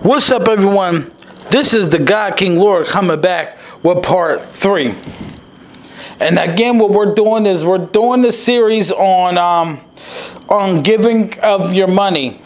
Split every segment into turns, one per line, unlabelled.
What's up, everyone? This is the God King Lord coming back with part 3. And again, what we're doing is we're doing the series on giving of your money.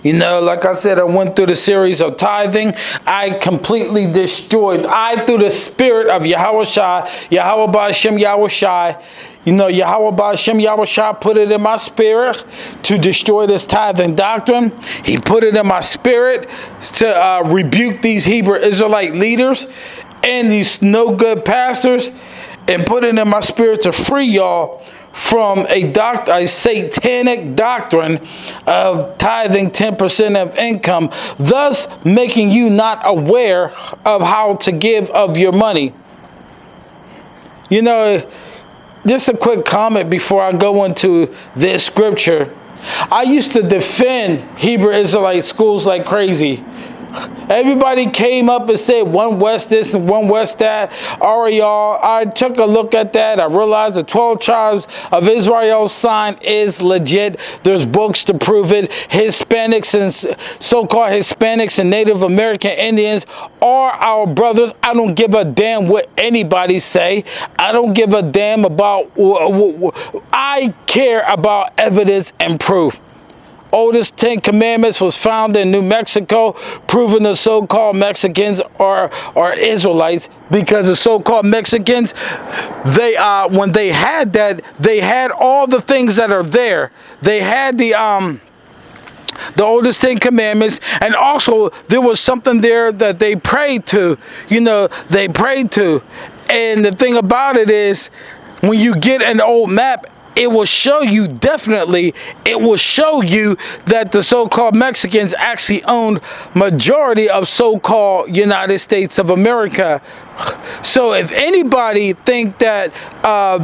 You know, like I said, I went through the series of tithing. I completely destroyed. Through the spirit of Yahweh Ba'Shem Yahweh Shai, you know, Yahweh Ba'Shem Yahweh Shai put it in my spirit to destroy this tithing doctrine. He put it in my spirit to rebuke these Hebrew Israelite leaders and these no good pastors, and put it in my spirit to free y'all from a satanic doctrine of tithing 10% of income, thus making you not aware of how to give of your money. You know, just a quick comment before I go into this scripture. I used to defend Hebrew Israelite schools like crazy. Everybody came up and said one West this and one West that. All right, y'all, I took a look at that. I realized the 12 tribes of Israel sign is legit. There's books to prove it. Hispanics and so-called Hispanics and Native American Indians are our brothers. I don't give a damn what anybody say. I don't give a damn about. I care about evidence and proof. Oldest 10 Commandments was found in New Mexico, proving the so-called Mexicans are Israelites, because the so-called Mexicans, when they had that, they had all the things that are there. They had the oldest 10 Commandments, and also there was something there that they prayed to. You know, they prayed to. And the thing about it is, when you get an old map, it will show you, definitely, it will show you that the so-called Mexicans actually owned majority of so-called United States of America. So if anybody think that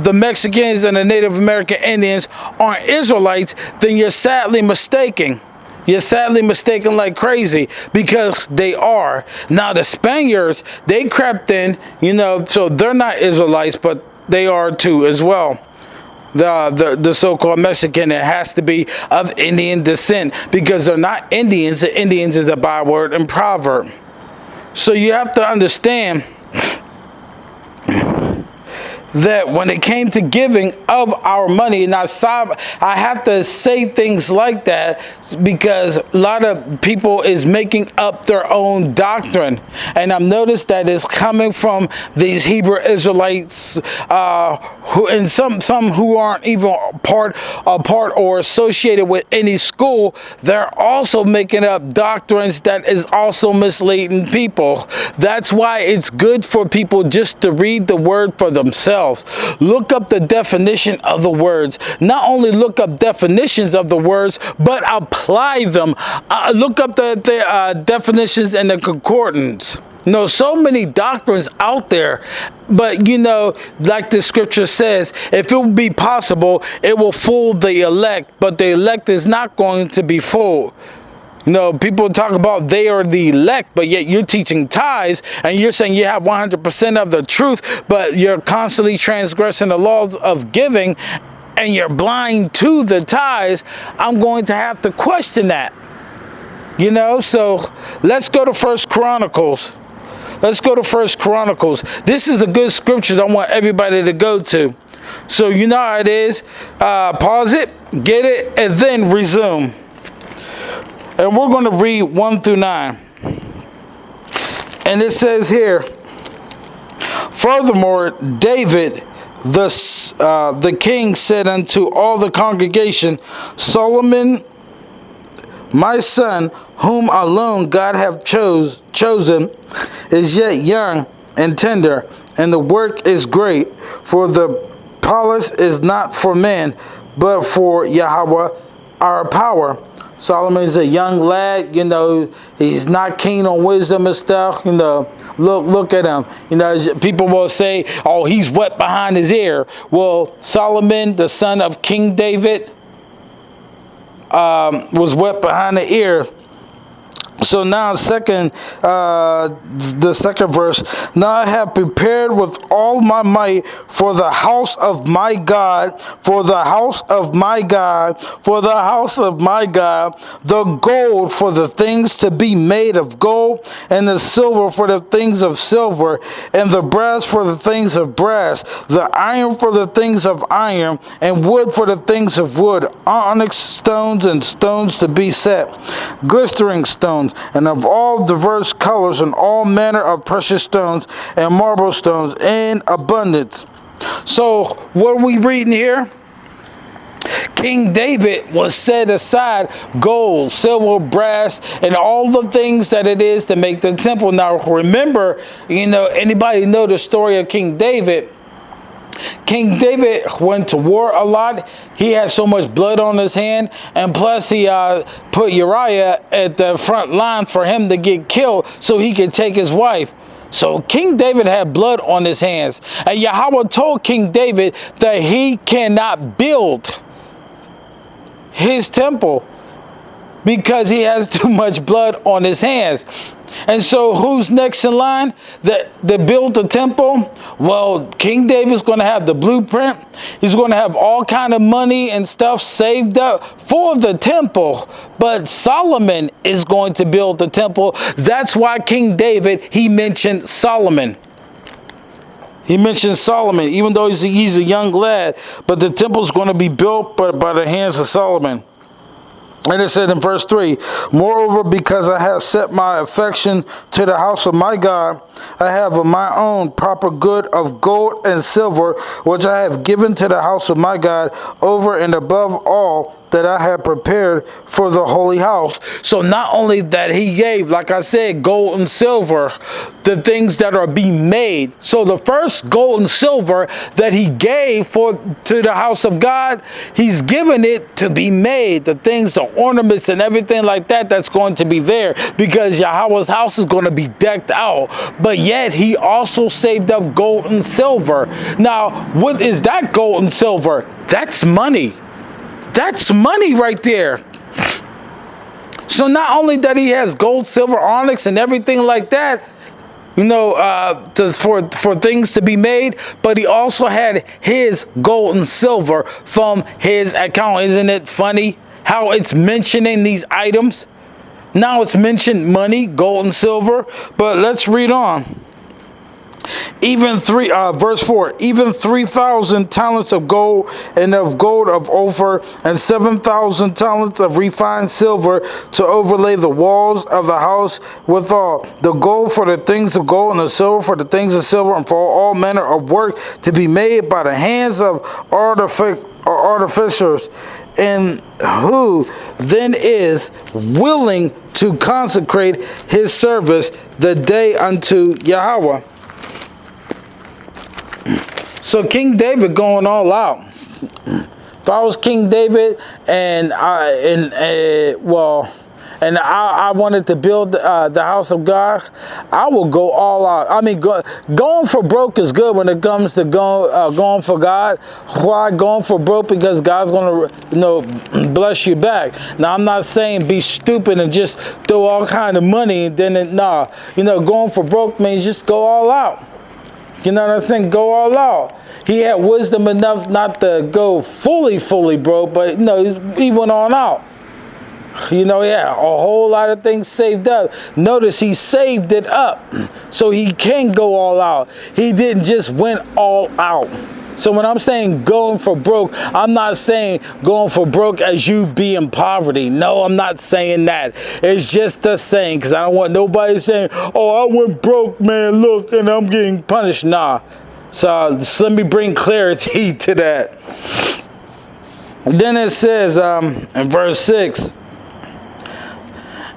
the Mexicans and the Native American Indians aren't Israelites, then you're sadly mistaken. You're sadly mistaken like crazy, because they are. Now the Spaniards, they crept in, you know, so they're not Israelites, but they are too as well. The so-called Mexican, it has to be of Indian descent, because they're not Indians. The Indians is a byword and proverb. So you have to understand that when it came to giving of our money, and I have to say things like that because a lot of people is making up their own doctrine, and I've noticed that it's coming from these Hebrew Israelites, who, and some who aren't even part or associated with any school. They're also making up doctrines that is also misleading people. That's why it's good for people just to read the word for themselves. Look up the definition of the words. Not only look up definitions of the words, but apply them. Look up the definitions and the concordance. You know, so many doctrines out there, but you know, like the scripture says, if it will be possible, it will fool the elect, but the elect is not going to be fooled. You know, people talk about they are the elect, but yet you're teaching tithes, and you're saying you have 100% of the truth, but you're constantly transgressing the laws of giving, and you're blind to the tithes. I'm going to have to question that. You know, so let's go to 1 Chronicles. Let's go to 1 Chronicles. This is a good scripture I want everybody to go to. So you know how it is. Pause it, get it, and then resume. And we're going to read 1 through 9. And it says here, furthermore, David, the king, said unto all the congregation, Solomon, my son, whom alone God hath chosen, is yet young and tender, and the work is great. For the palace is not for men, but for Yahweh our power. Solomon is a young lad, you know, he's not keen on wisdom and stuff, you know, look at him. You know, people will say, oh, he's wet behind his ear. Well, Solomon, the son of King David, was wet behind the ear So now, the second verse. Now I have prepared with all my might for the house of my God, for the house of my God, for the house of my God, the gold for the things to be made of gold, and the silver for the things of silver, and the brass for the things of brass, the iron for the things of iron, and wood for the things of wood, onyx stones and stones to be set, glistering stones, and of all diverse colors, and all manner of precious stones and marble stones in abundance. So what are we reading here? King David was set aside gold, silver, brass, and all the things that it is to make the temple. Now remember, anybody know the story of King David? King David went to war a lot. He had so much blood on his hand, and plus he put Uriah at the front line for him to get killed so he could take his wife. So King David had blood on his hands, and Yahweh told King David that he cannot build his temple because he has too much blood on his hands. And so who's next in line that build the temple? Well, King David's going to have the blueprint. He's going to have all kind of money and stuff saved up for the temple. But Solomon is going to build the temple. That's why King David, he mentioned Solomon. He mentioned Solomon, even though he's a young lad. But the temple is going to be built by the hands of Solomon. And it said in verse 3, moreover, because I have set my affection to the house of my God, I have of my own proper good of gold and silver, which I have given to the house of my God, over and above all that I have prepared for the holy house. So not only that he gave, like I said, gold and silver, the things that are being made. So the first gold and silver that he gave to the house of God, he's given it to be made. The things, the ornaments and everything like that, that's going to be there because Yahweh's house is going to be decked out. But yet he also saved up gold and silver. Now, what is that gold and silver? That's money. That's money right there. So not only that he has gold, silver, onyx, and everything like that, for things to be made, but he also had his gold and silver from his account. Isn't it funny how it's mentioning these items? Now it's mentioned money, gold and silver, but let's read on. Verse 4, even 3,000 talents of gold and of gold of Ophir, and 7,000 talents of refined silver to overlay the walls of the house withal. The gold for the things of gold, and the silver for the things of silver, and for all manner of work to be made by the hands of artificers. And who then is willing to consecrate his service the day unto Yahweh? So King David going all out. If I was King David and I wanted to build the house of God, I will go all out. I mean, going for broke is good when it comes to going for God. Why going for broke? Because God's going to, bless you back. Now, I'm not saying be stupid and just throw all kind of money and then going for broke means just go all out. You know what I'm saying? Go all out. He had wisdom enough not to go fully broke, but he went on out. He had a whole lot of things saved up. Notice he saved it up so he can go all out. He didn't just went all out. So when I'm saying going for broke, I'm not saying going for broke as you be in poverty. No, I'm not saying that. It's just a saying, because I don't want nobody saying, oh, I went broke, man, look, and I'm getting punished. Nah. So just let me bring clarity to that. Then it says in verse 6,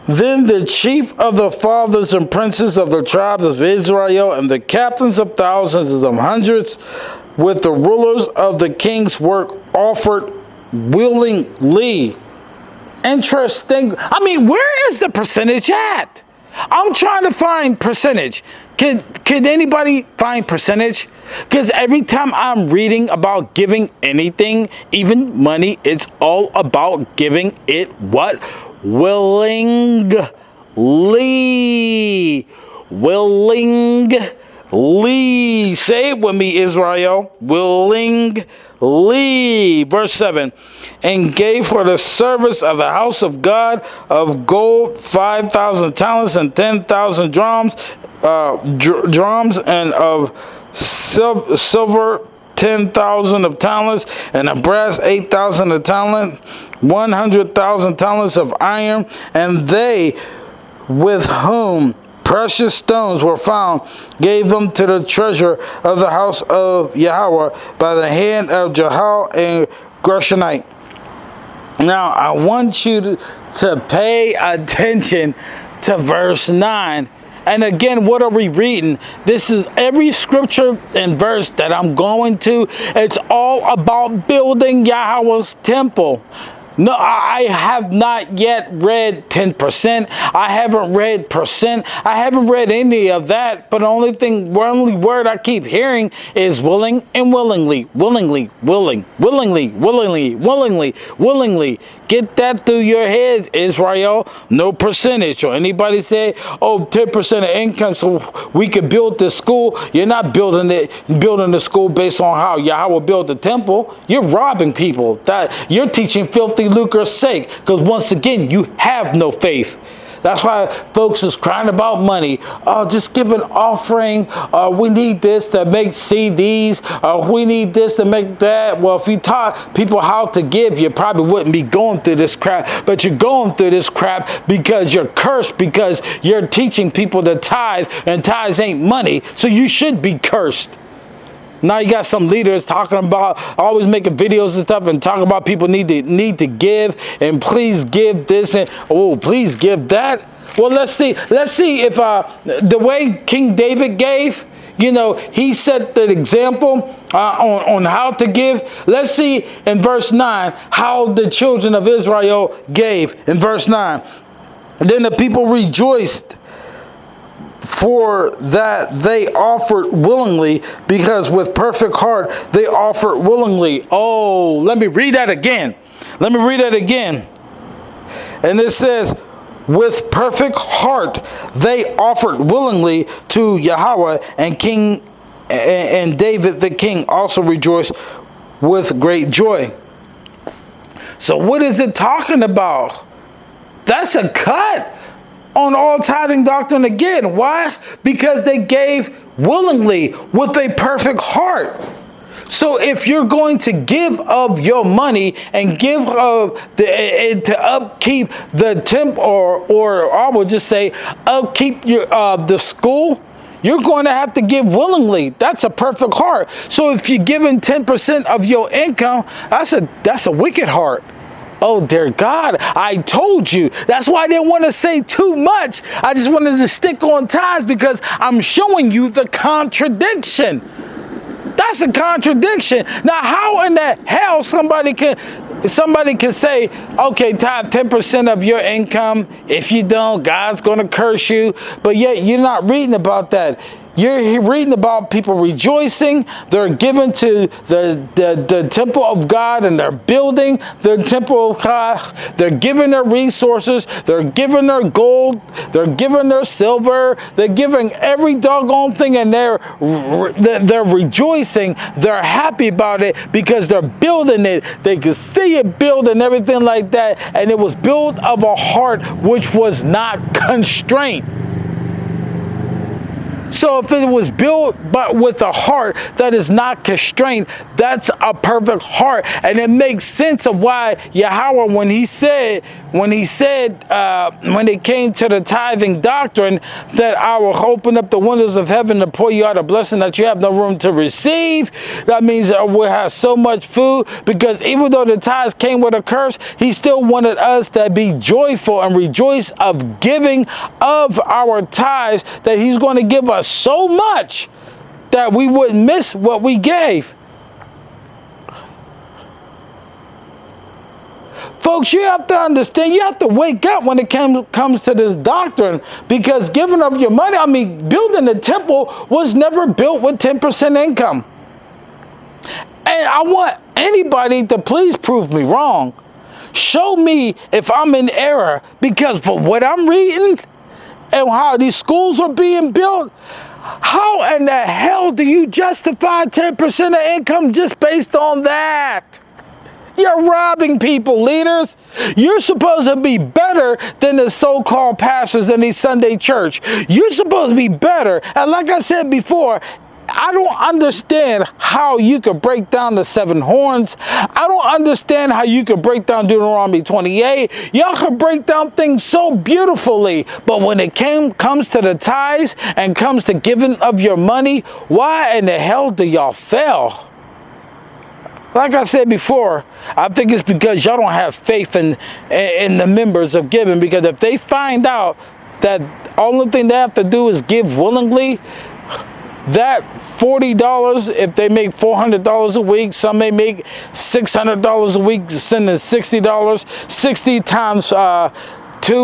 then the chief of the fathers and princes of the tribes of Israel, and the captains of thousands and of hundreds, with the rulers of the king's work, offered willingly. Interesting. I mean, where is the percentage at? I'm trying to find percentage. Could anybody find percentage? Because every time I'm reading about giving anything, even money, it's all about giving it what? Willingly. Willingly. Say it with me, Israel. Willingly. Verse 7. And gave for the service of the house of God of gold 5,000 talents and 10,000 drams, and of silver 10,000 of talents, and of brass 8,000 of talent, 100,000 talents of iron. And they with whom precious stones were found gave them to the treasure of the house of Yahweh by the hand of Jahal and Gershonite. Now I want you to pay attention to verse 9. And again, what are we reading? This is every scripture and verse that I'm going to. It's all about building Yahweh's temple. No, I have not yet read 10%. I haven't read percent. I haven't read any of that. But the only word I keep hearing is willing and willingly. Willingly. Get that through your head, Israel. No percentage. Or anybody say, oh, 10% of income so we could build this school. You're not building the school based on how Yahweh built the temple. You're robbing people. That you're teaching filthy lucre's sake. Because once again, you have no faith. That's why folks is crying about money. Oh, just give an offering. We need this to make CDs. We need this to make that. Well, if you taught people how to give, you probably wouldn't be going through this crap. But you're going through this crap because you're cursed, because you're teaching people to tithe, and tithes ain't money. So you should be cursed. Now you got some leaders talking about, always making videos and stuff and talking about people need to give, and please give this, and oh, please give that. Well, let's see if the way King David gave, you know, he set the example on how to give. Let's see in verse 9 how the children of Israel gave. In verse 9, then the people rejoiced, for that they offered willingly, because with perfect heart they offered willingly. Oh, let me read that again. And it says, with perfect heart they offered willingly to Yahweh, and David the king also rejoiced with great joy. So what is it talking about? That's a cut on all tithing doctrine again. Why? Because they gave willingly with a perfect heart. So if you're going to give of your money and give of to upkeep the temple, or I would just say upkeep your the school, you're going to have to give willingly. That's a perfect heart. So if you're giving 10% of your income, that's a wicked heart. Oh, dear God, I told you. That's why I didn't want to say too much. I just wanted to stick on tithes because I'm showing you the contradiction. That's a contradiction. Now, how in the hell somebody can say, okay, tithe 10% of your income. If you don't, God's going to curse you. But yet you're not reading about that. You're reading about people rejoicing. They're given to the temple of God, and they're building the temple of God. They're giving their resources. They're giving their gold. They're giving their silver. They're giving every doggone thing, and they're rejoicing. They're happy about it because they're building it. They can see it build and everything like that. And it was built of a heart which was not constrained. So if it was built but with a heart that is not constrained, that's a perfect heart. And it makes sense of why Yahweh, when it came to the tithing doctrine, that I will open up the windows of heaven to pour you out a blessing that you have no room to receive. That means that we'll have so much food, because even though the tithes came with a curse, he still wanted us to be joyful and rejoice of giving of our tithes, that he's going to give us so much that we wouldn't miss what we gave. Folks, you have to understand, you have to wake up when it comes to this doctrine, because giving up your money, I mean, building the temple was never built with 10% income. And I want anybody to please prove me wrong. Show me if I'm in error, because for what I'm reading, and how these schools are being built, how in the hell do you justify 10% of income just based on that? You're robbing people, leaders. You're supposed to be better than the so-called pastors in the Sunday church. You're supposed to be better. And like I said before, I don't understand how you could break down the 7 horns. I don't understand how you could break down Deuteronomy 28. Y'all could break down things so beautifully. But when it comes to the tithes and comes to giving of your money, why in the hell do y'all fail? Like I said before, I think it's because y'all don't have faith in the members of giving. Because if they find out that only thing they have to do is give willingly, that $40, if they make $400 a week, some may make $600 a week, sending $60. 60 times 2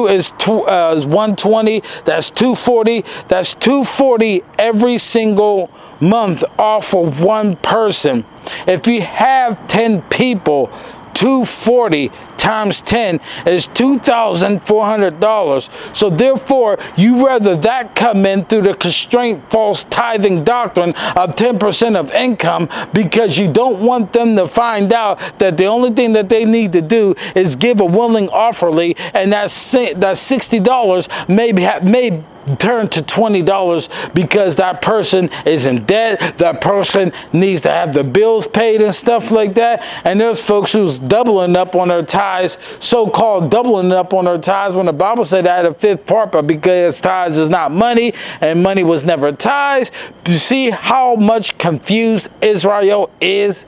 is 120. That's 240. That's 240 every single month off of one person. If you have 10 people, 240 times 10 is $2,400. So therefore, you rather that come in through the constraint false tithing doctrine of 10% of income, because you don't want them to find out that the only thing that they need to do is give a willing offerly, and that $60 may turn to $20 because that person is in debt. That person needs to have the bills paid and stuff like that. And there's folks who's doubling up on their tithes, so-called doubling up on their tithes, when the Bible said that a fifth part, but because tithes is not money and money was never tithes. You see how much confused Israel is?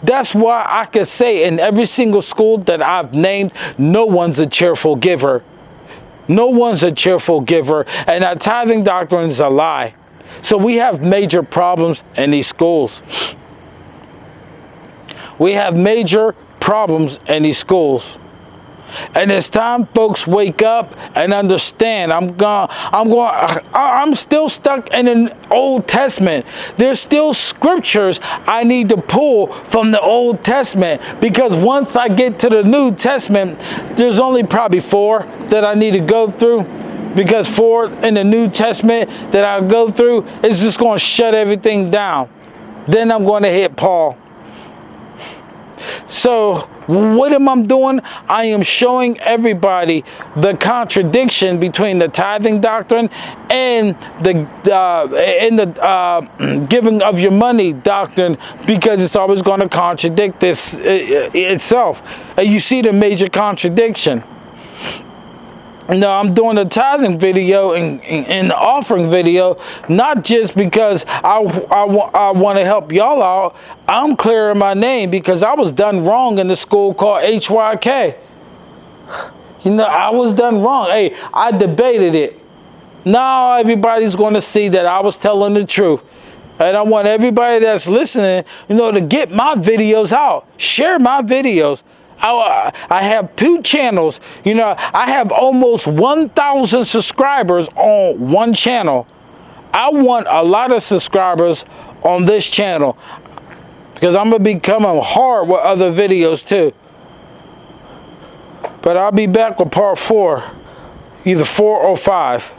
That's why I could say in every single school that I've named, no one's a cheerful giver. No one's a cheerful giver, and that tithing doctrine is a lie. So we have major problems in these schools. We have major problems in these schools. And it's time folks wake up and understand. I'm still stuck in an Old Testament. There's still scriptures I need to pull from the Old Testament, because once I get to the New Testament, there's only probably 4 that I need to go through, because 4 in the New Testament that I go through is just going to shut everything down. Then I'm going to hit Paul. So what am I doing? I am showing everybody the contradiction between the tithing doctrine and the giving of your money doctrine, because it's always going to contradict this itself. And you see the major contradiction. Now, I'm doing a tithing video and the offering video, not just because I want to help y'all out. I'm clearing my name because I was done wrong in the school called HYK. You know, I was done wrong. Hey, I debated it. Now everybody's going to see that I was telling the truth. And I want everybody that's listening, you know, to get my videos out. Share my videos. I have 2 channels. You know, I have almost 1,000 subscribers on one channel. I want a lot of subscribers on this channel, because I'm going to be coming hard with other videos too. But I'll be back with part 4, either 4 or 5.